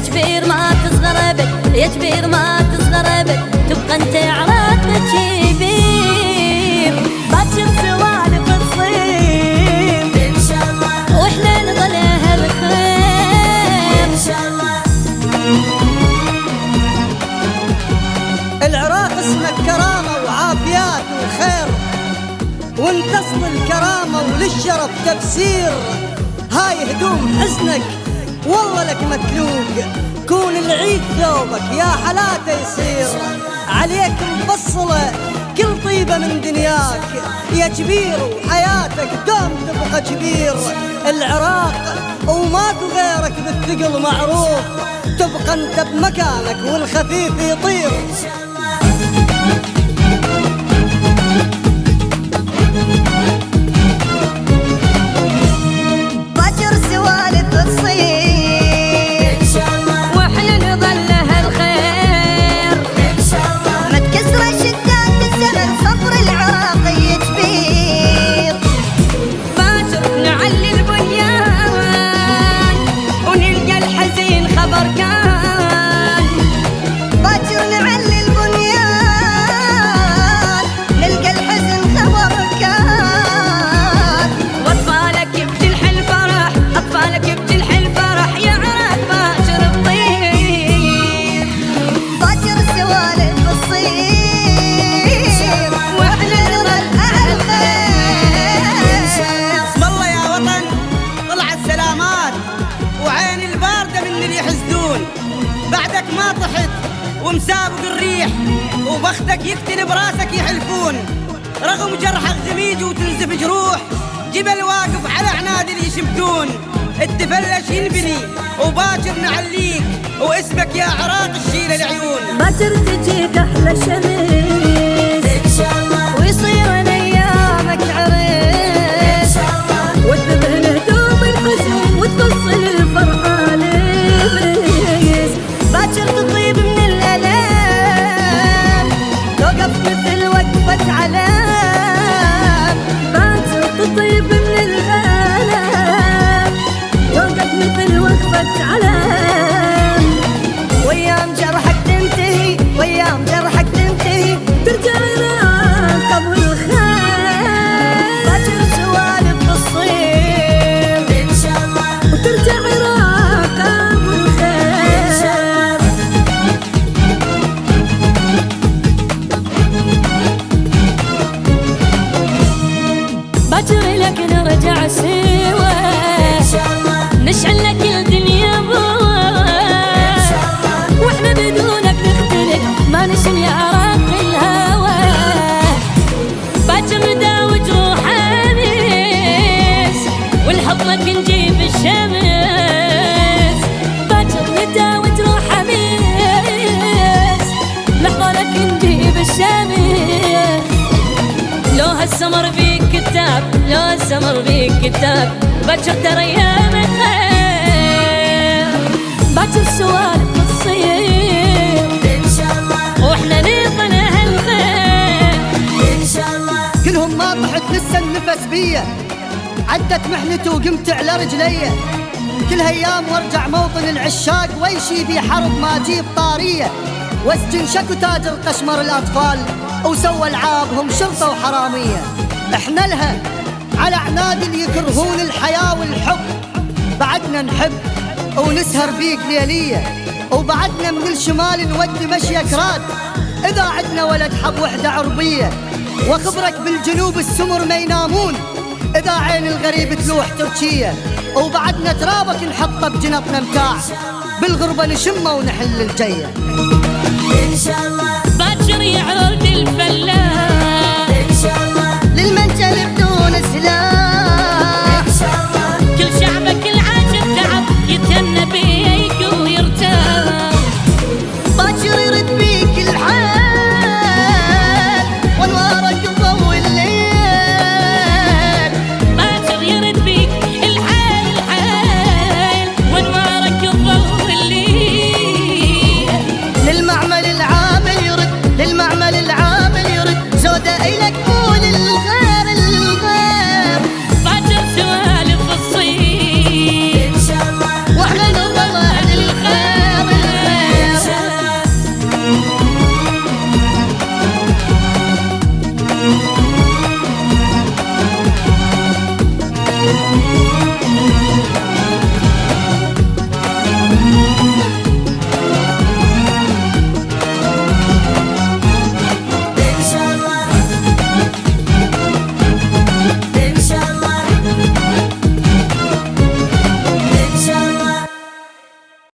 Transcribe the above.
جبير ما تصغر ابد، يا جبير ما تصغر ابد، تبقى انت عراقك كبير. باكر سوالف تصير ان شاء الله، واحنا نظل اهل خير ان شاء الله. العراق اسمك كرامة وعافيات وخير، وانت اصل الكرامة وللشرف تفسير. هاي هدوم حزنك والله لك متلوق، كون العيد ثوبك يا حلاته يصير. عليك مفصلة كل طيبة من دنياك يا كبير، وحياتك دوم تبقى كبير. العراق وماكو غيرك بالثقل معروف، تبقى انت بمكانك والخفيف يطير. بعدك ما طحت ومسابق الريح، وبختك يقتل براسك يحلفون. رغم جرحك غميج وتنزف جروح، جبل واقف على عنادل يشبكون. التفلش ينبني وباكر نعليك، واسمك يا عراق الشيل العيون. باكر تجيك احلى شمس ان شاء الله، ويصير ايامك عريس ان شاء الله، وتذهل هدوم الحزن وتفصل الفرحه لابريس. باكر تطيب من الالام، توقف مثل وقفه علام. باكر تطيب من الالام، توقف مثل وقفه علام. وايام جرحك تنتهي، وايام جرحك تنتهي، ترجع العراق ابو الخير. باكر سوالف تصير ان شاء الله، وترجع العراق ابو الخير. باكر لك نرجع سوا ان شاء الله، نشعل لك الدنيا بوا، واحنا بدونك نختلف ما نشم يا عراق الهوى. باكر نداوي جروح امس، ولحضنك نجيب الشمس. باكر نداوي جروح امس، لحضنك نجيب الشمس. لو هالسمر بيك كتاب، لو هالسمر بيك كتاب، باكر ترى ايامك غير. باكر سوالف تصير ان شاء الله، واحنا نظل اهل خير ان شاء الله. كلهم ما طحت لسه النفس بيا، عدت محنتي وقمت على رجلي. كل هايام وارجع موطن العشاق، ويشي بي حرب ما اجيب طاريه. واسجن شكو تاجر قشمر الاطفال، وسوى العابهم شرطه وحراميه. احنا لها على عنادل يكرهون الحياه والحب، بعدنا نحب ونسهر بيك ليليه. وبعدنا من الشمال نودي مشيك راد، اذا عدنا ولد حب وحده عربيه. واخبرك بالجنوب السمر ما ينامون، اذا عين الغريب تلوح تركيه. وبعدنا ترابك نحطه بجنطنا متاع، بالغربه نشمه ونحل الجيه ان شاء الله. باكر يعرض الفلاح